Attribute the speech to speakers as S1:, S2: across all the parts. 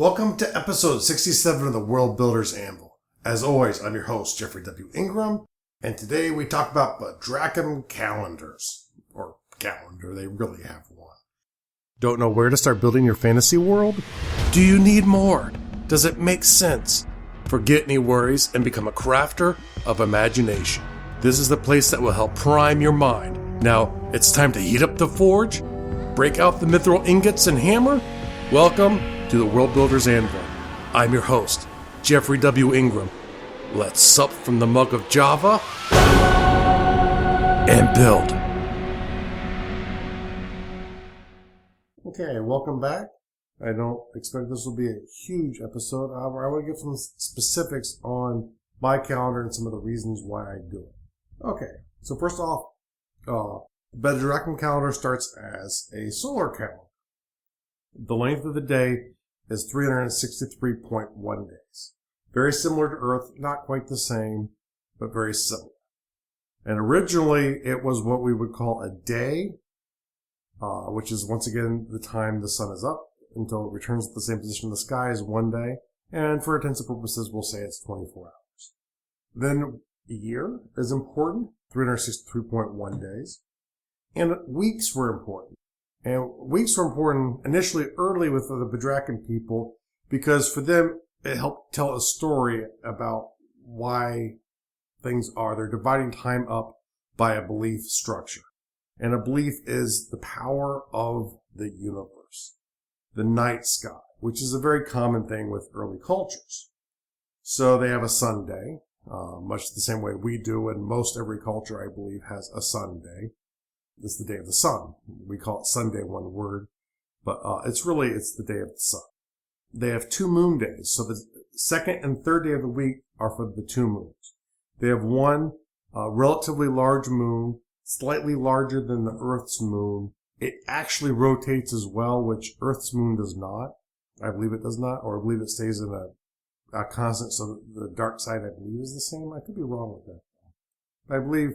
S1: Welcome to episode 67 of the World Builder's Anvil. As always, I'm your host, Jeffrey W. Ingram, and today we talk about Baurhdrakkiem calendars. Or calendar, they really have one. Don't know where to start building your fantasy world? Do you need more? Does it make sense? Forget any worries and become a crafter of imagination. This is the place that will help prime your mind. Now, it's time to heat up the forge, break out the mithril ingots and hammer. Welcome to the World Builder's Anvil. I'm your host, Jeffrey W. Ingram. Let's sup from the mug of Java and build. Okay, welcome back. I don't expect this will be a huge episode. However, I want to give some specifics on my calendar and some of the reasons why I do it. Okay, so first off, the Baurhdrakkiem calendar starts as a solar calendar. The length of the day is 363.1 days. Very similar to Earth, not quite the same, but very similar. And originally, it was what we would call a day, which is once again the time the sun is up until it returns to the same position in the sky is one day. And for intents and purposes, we'll say it's 24 hours. Then a year is important, 363.1 days. And weeks were important. And weeks were important initially early with the Baurhdrakkiem people because for them, it helped tell a story about why things are. They're dividing time up by a belief structure. And a belief is the power of the universe, the night sky, which is a very common thing with early cultures. So they have a sun day, much the same way we do, and most every culture, I believe, has a sun day. It's the day of the sun. We call it Sunday, one word, but it's the day of the sun. They have 2 moon days, so the second and third day of the week are for the 2 moons. They have one relatively large moon, slightly larger than the Earth's moon. It actually rotates as well, which Earth's moon does not. I believe it does not, or I believe it stays in a constant, so the dark side, I believe, is the same. I could be wrong with that. But I believe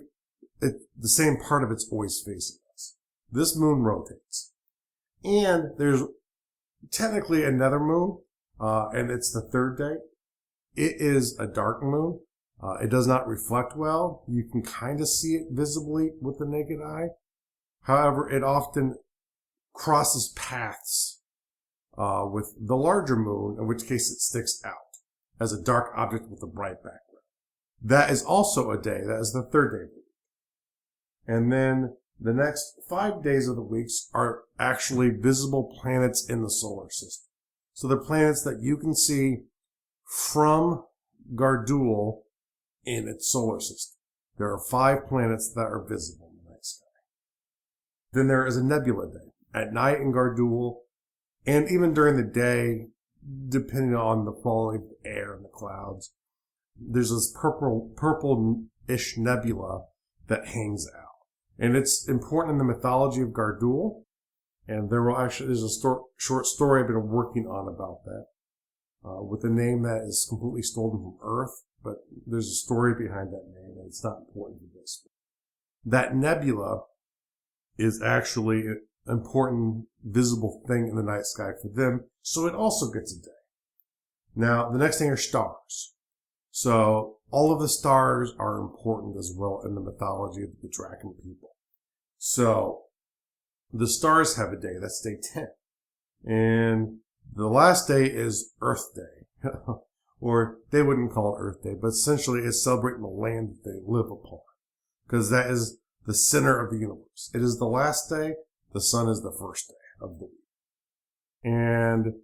S1: the same part of it's always facing us. This moon rotates. And there's technically another moon, and it's the third day. It is a dark moon. It does not reflect well. You can kind of see it visibly with the naked eye. However, it often crosses paths with the larger moon, in which case it sticks out as a dark object with a bright background. That is also a day. That is the third day of the week. And then the next 5 days of the weeks are actually visible planets in the solar system. So they're planets that you can see from Gardul in its solar system. There are 5 planets that are visible in the night sky. Then there is a nebula day. At night in Gardul, and even during the day, depending on the quality of the air and the clouds, there's this purple-ish nebula that hangs out. And it's important in the mythology of Gardul. And there's a short story I've been working on about that, with a name that is completely stolen from Earth. But there's a story behind that name, and it's not important to this. That nebula is actually an important visible thing in the night sky for them, so it also gets a day. Now, the next thing are stars. So all of the stars are important as well in the mythology of the Baurhdrakkim people. So the stars have a day. That's day 10. And the last day is Earth Day. Or they wouldn't call it Earth Day, but essentially it's celebrating the land that they live upon. Because that is the center of the universe. It is the last day. The sun is the first day of the week. And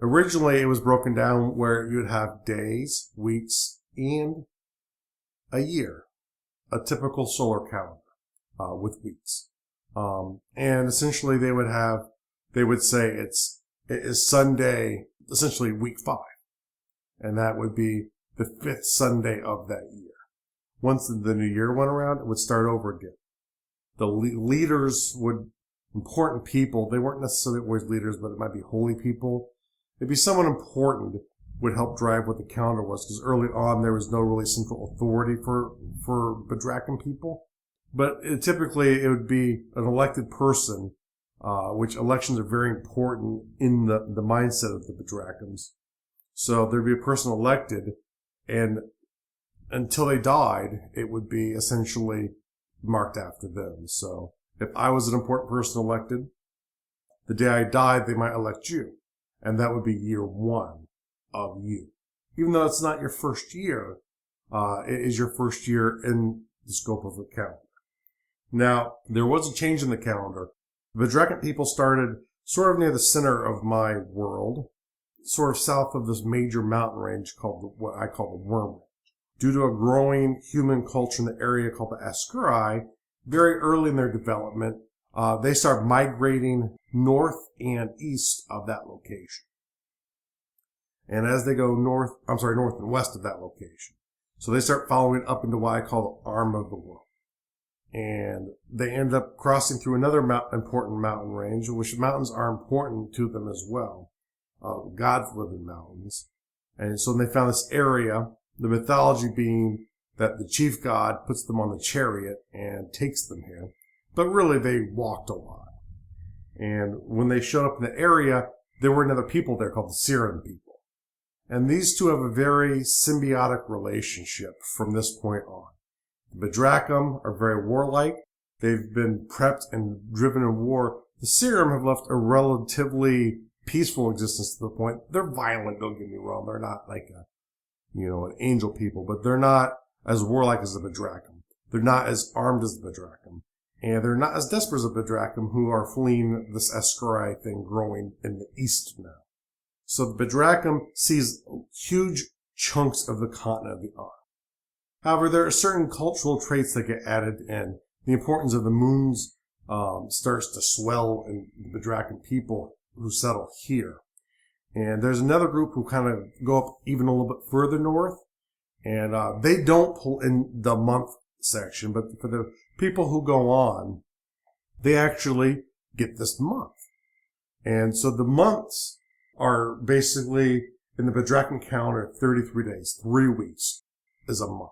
S1: originally it was broken down where you would have days, weeks, and a year. A typical solar calendar with weeks. And essentially they would say it is Sunday, essentially week 5. And that would be the 5th Sunday of that year. Once the new year went around, it would start over again. The leaders important people, they weren't necessarily always leaders, but it might be holy people. It'd be someone important would help drive what the calendar was, because early on there was no really central authority for Baurhdrakkim people. But typically it would be an elected person which elections are very important in the mindset of the Baurhdrakkims. So there'd be a person elected, and until they died, it would be essentially marked after them. So if I was an important person elected, the day I died, they might elect you. And that would be year one of you. Even though it's not your first year, it is your first year in the scope of the calendar. Now, there was a change in the calendar. The Baurhdrakkim people started sort of near the center of my world, sort of south of this major mountain range called what I call the Worm Range. Due to a growing human culture in the area called the Ascuri, very early in their development, they start migrating north and east of that location. And as they go north and west of that location. So they start following up into what I call the arm of the world. And they end up crossing through another important mountain range, which mountains are important to them as well. God's living mountains. And so they found this area, the mythology being that the chief god puts them on the chariot and takes them here. But really, they walked a lot. And when they showed up in the area, there were another people there called the Siren people. And these two have a very symbiotic relationship from this point on. The Baurhdrakkim are very warlike. They've been prepped and driven in war. The Siren have left a relatively peaceful existence to the point. They're violent, don't get me wrong. They're not like an angel people, but they're not as warlike as the Baurhdrakkim. They're not as armed as the Baurhdrakkim. And they're not as desperate as the Baurhdrakkim, who are fleeing this Ascuri thing growing in the east now. So the Baurhdrakkim sees huge chunks of the continent of the arm. However, there are certain cultural traits that get added in. The importance of the moons starts to swell in the Baurhdrakkim people who settle here. And there's another group who kind of go up even a little bit further north. And they don't pull in the month section, but for the people who go on, they actually get this month. And so the months are basically, in the Baurhdrakkim calendar, 33 days. 3 weeks is a month.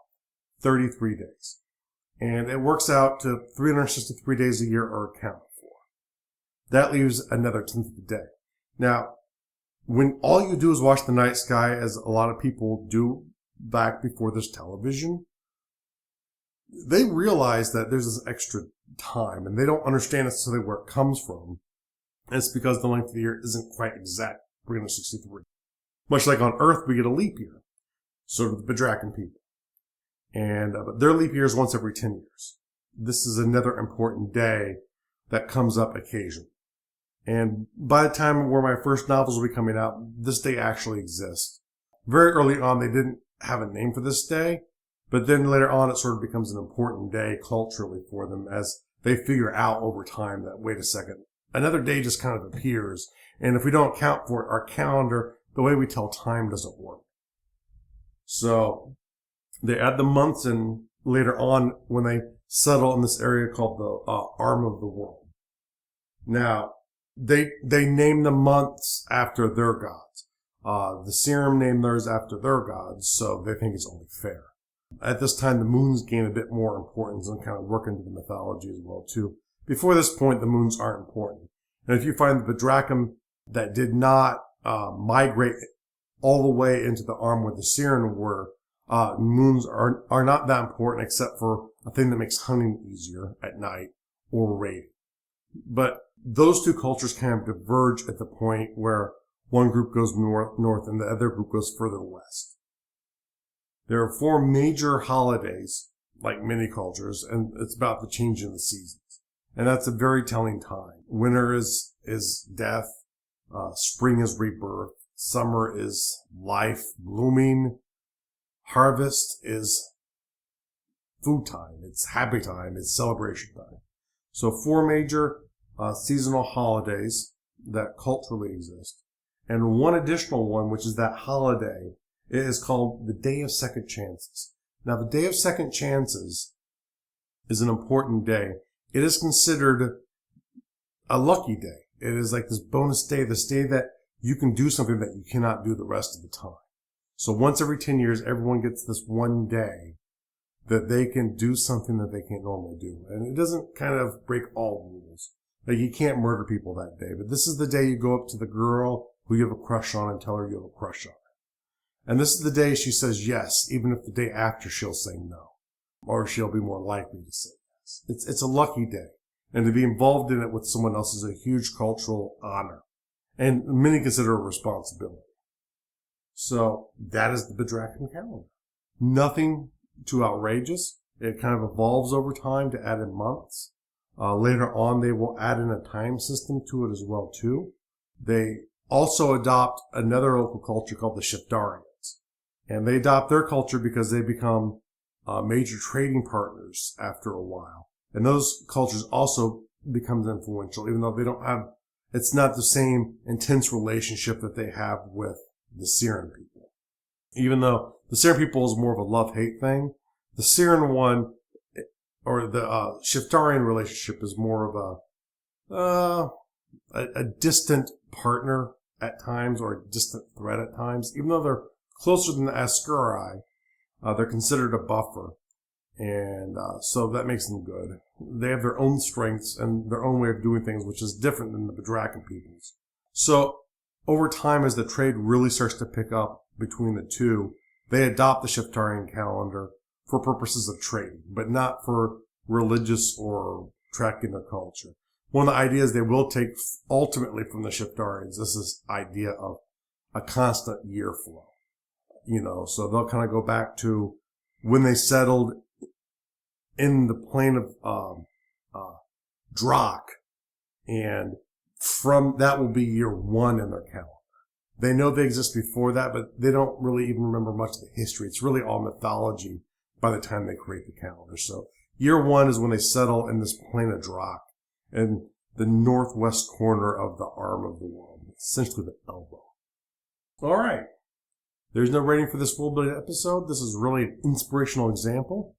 S1: 33 days. And it works out to 363 days a year are accounted for. That leaves another 10th of the day. Now, when all you do is watch the night sky, as a lot of people do back before there's television, they realize that there's this extra time, and they don't understand necessarily where it comes from. And it's because the length of the year isn't quite exact, 363. Much like on Earth, we get a leap year. So do the Baurhdrakkim people. And but their leap year is once every 10 years. This is another important day that comes up occasionally. And by the time where my first novels will be coming out, this day actually exists. Very early on, they didn't have a name for this day, but then later on, it sort of becomes an important day culturally for them as they figure out over time that, wait a second, another day just kind of appears. And if we don't account for it, our calendar, the way we tell time doesn't work. So they add the months in later on when they settle in this area called the arm of the world. Now, they name the months after their gods. The Serum name theirs after their gods, so they think it's only fair. At this time, the moons gain a bit more importance and kind of work into the mythology as well, too. Before this point, the moons aren't important. And if you find the Baurhdrakkim that did not migrate all the way into the arm where the Siren were, moons are not that important except for a thing that makes hunting easier at night or raiding. But those two cultures kind of diverge at the point where one group goes north and the other group goes further west. There are 4 major holidays, like many cultures, and it's about the change in the seasons. And that's a very telling time. Winter is death. Spring is rebirth. Summer is life, blooming. Harvest is food time. It's happy time. It's celebration time. So 4 major seasonal holidays that culturally exist. And one additional one, which is that holiday, it is called the Day of Second Chances. Now, the Day of Second Chances is an important day. It is considered a lucky day. It is like this bonus day, this day that you can do something that you cannot do the rest of the time. So once every 10 years, everyone gets this one day that they can do something that they can't normally do. And it doesn't kind of break all rules. Like, you can't murder people that day, but this is the day you go up to the girl who you have a crush on and tell her you have a crush on her. And this is the day she says yes, even if the day after she'll say no, or she'll be more likely to say yes. It's a lucky day. And to be involved in it with someone else is a huge cultural honor, and many consider a responsibility. So that is the Baurhdrakkiem calendar. Nothing too outrageous. It kind of evolves over time to add in months. Later on, they will add in a time system to it as well, too. They also adopt another local culture called the Shiftarians. And they adopt their culture because they become major trading partners after a while. And those cultures also becomes influential, even though they don't have, it's not the same intense relationship that they have with the Syrian people. Even though the Syrian people is more of a love-hate thing, the Syrian one, or the Shiftarian relationship, is more of a distant partner at times, or a distant threat at times. Even though they're closer than the Askari, they're considered a buffer. And so that makes them good. They have their own strengths and their own way of doing things, which is different than the Baurhdrakkim peoples. So over time, as the trade really starts to pick up between the two, they adopt the Shiftarian calendar for purposes of trading, but not for religious or tracking their culture. One of the ideas they will take ultimately from the Shiftarians is this idea of a constant year flow. So they'll kind of go back to when they settled in the plain of Drak, and from that will be year one in their calendar. They know they exist before that, but they don't really even remember much of the history. It's really all mythology by the time they create the calendar. So year one is when they settle in this plain of Drak, in the northwest corner of the arm of the world, essentially the elbow. All right. There's no rating for this world building episode. This is really an inspirational example.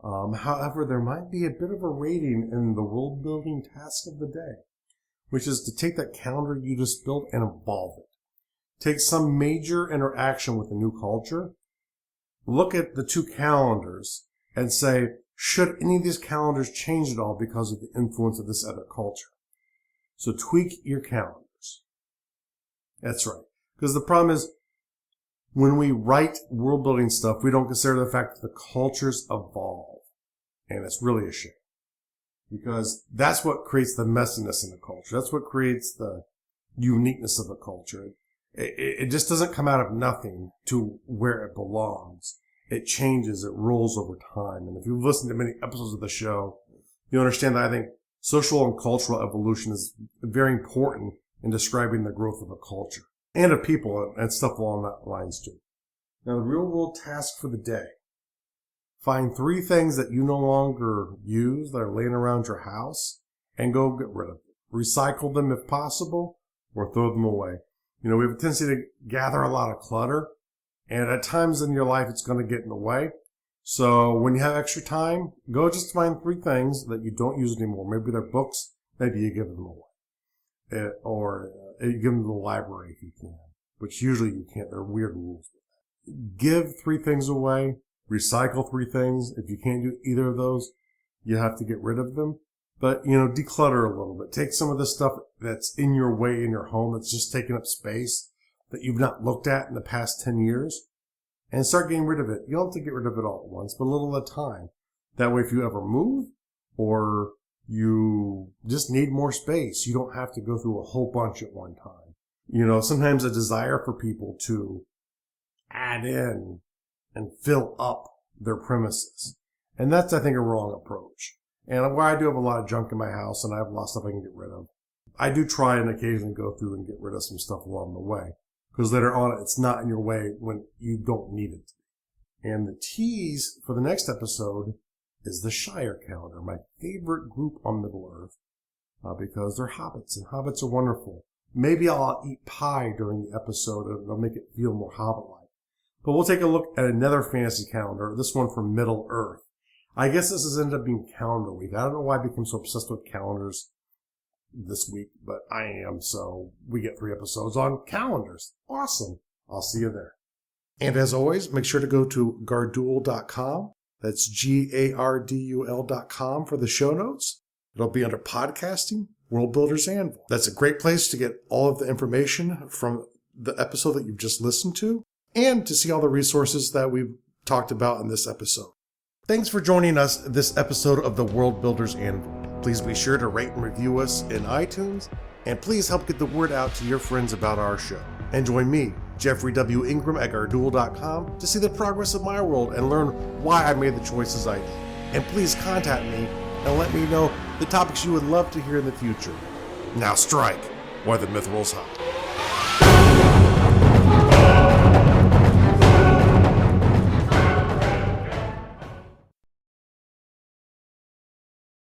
S1: However, there might be a bit of a rating in the world building task of the day, which is to take that calendar you just built and evolve it. Take some major interaction with a new culture, look at the two calendars, and say, should any of these calendars change at all because of the influence of this other culture? So tweak your calendars. That's right. Because the problem is, when we write world building stuff, we don't consider the fact that the cultures evolve. And it's really a shame. Because that's what creates the messiness in the culture. That's what creates the uniqueness of a culture. It just doesn't come out of nothing to where it belongs. It changes, it rolls over time. And if you've listened to many episodes of the show, you understand that I think social and cultural evolution is very important in describing the growth of a culture and of people and stuff along that lines too. Now, the real world task for the day. Find 3 things that you no longer use that are laying around your house and go get rid of them. Recycle them if possible, or throw them away. We have a tendency to gather a lot of clutter, and at times in your life it's going to get in the way. So when you have extra time, go just find 3 things that you don't use anymore. Maybe they're books, maybe you give them away. Or you give them to the library if you can, which usually you can't. There are weird rules with that. Give 3 things away. Recycle 3 things. If you can't do either of those, you have to get rid of them. But, declutter a little bit. Take some of the stuff that's in your way in your home that's just taking up space that you've not looked at in the past 10 years and start getting rid of it. You don't have to get rid of it all at once, but a little at a time. That way, if you ever move or you just need more space, you don't have to go through a whole bunch at one time. Sometimes a desire for people to add in and fill up their premises. And that's, I think, a wrong approach. And where I do have a lot of junk in my house and I have a lot of stuff I can get rid of, I do try and occasionally go through and get rid of some stuff along the way. Because later on, it's not in your way when you don't need it. And the tease for the next episode is the Shire calendar, my favorite group on Middle-earth, because they're hobbits, and hobbits are wonderful. Maybe I'll eat pie during the episode, and it'll make it feel more hobbit-like. But we'll take a look at another fantasy calendar, this one from Middle-earth. I guess this has ended up being calendar week. I don't know why I became so obsessed with calendars this week, but I am, so we get 3 episodes on calendars. Awesome. I'll see you there. And as always, make sure to go to gardul.com. That's GARDUL.com for the show notes. It'll be under podcasting. World Builder's Anvil. That's a great place to get all of the information from the episode that you've just listened to and to see all the resources that we've talked about in this episode. Thanks for joining us this episode of the World Builder's Anvil. Please be sure to rate and review us in iTunes, and please help get the word out to your friends about our show. And join me, Jeffrey W. Ingram at Garduel.com, to see the progress of my world and learn why I made the choices I did. And please contact me and let me know the topics you would love to hear in the future. Now strike, while the myth rolls high.